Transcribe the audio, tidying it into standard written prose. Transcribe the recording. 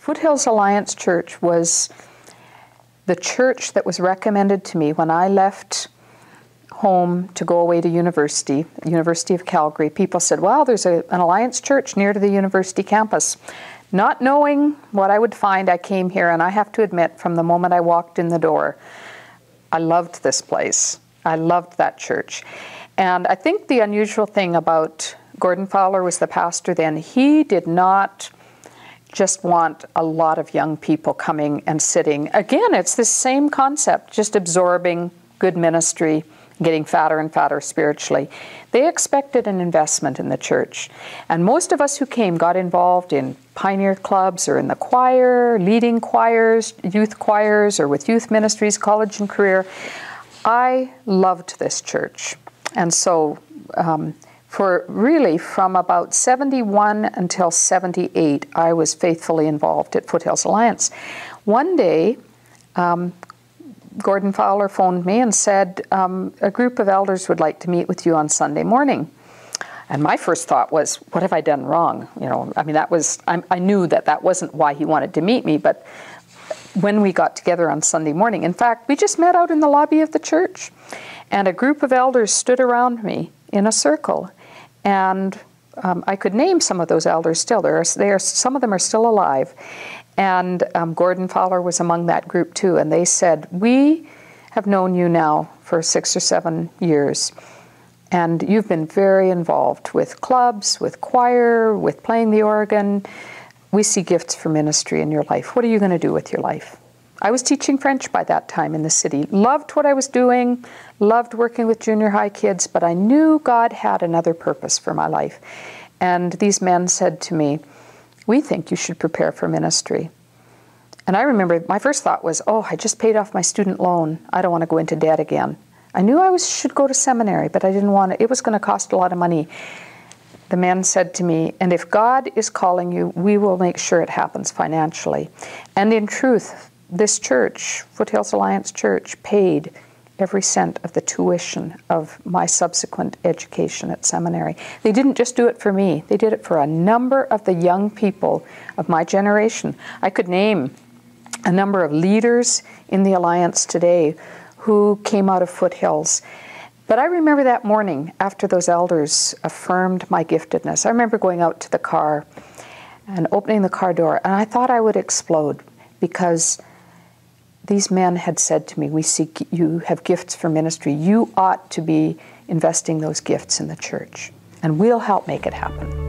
Foothills Alliance Church was the church that was recommended to me when I left home to go away to University of Calgary. People said, well, there's an Alliance Church near to the university campus. Not knowing what I would find, I came here, and I have to admit, from the moment I walked in the door, I loved this place. I loved that church. And I think the unusual thing about Gordon Fowler was the pastor then. He did not just want a lot of young people coming and sitting. Again, it's the same concept, just absorbing good ministry, getting fatter and fatter spiritually. They expected an investment in the church. And most of us who came got involved in pioneer clubs or in the choir, leading choirs, youth choirs, or with youth ministries, college and career. I loved this church. And so for really from about 71 until 78, I was faithfully involved at Foothills Alliance. One day, Gordon Fowler phoned me and said, a group of elders would like to meet with you on Sunday morning. And my first thought was, what have I done wrong? You know, I mean, I knew that wasn't why he wanted to meet me, but when we got together on Sunday morning, in fact, we just met out in the lobby of the church, and a group of elders stood around me in a circle, and I could name some of those elders still. Some of them are still alive. And Gordon Fowler was among that group too, and they said, we have known you now for 6 or 7 years, and you've been very involved with clubs, with choir, with playing the organ. We see gifts for ministry in your life. What are you going to do with your life? I was teaching French by that time in the city. Loved what I was doing, loved working with junior high kids, but I knew God had another purpose for my life. And these men said to me, we think you should prepare for ministry. And I remember my first thought was, oh, I just paid off my student loan. I don't want to go into debt again. I knew I should go to seminary, but I didn't want it. It was going to cost a lot of money. The man said to me, and if God is calling you, we will make sure it happens financially. And in truth, this church, Foothills Alliance Church, paid every cent of the tuition of my subsequent education at seminary. They didn't just do it for me. They did it for a number of the young people of my generation. I could name a number of leaders in the Alliance today who came out of Foothills. But I remember that morning after those elders affirmed my giftedness. I remember going out to the car and opening the car door, and I thought I would explode, because these men had said to me, we see you have gifts for ministry. You ought to be investing those gifts in the church, and we'll help make it happen.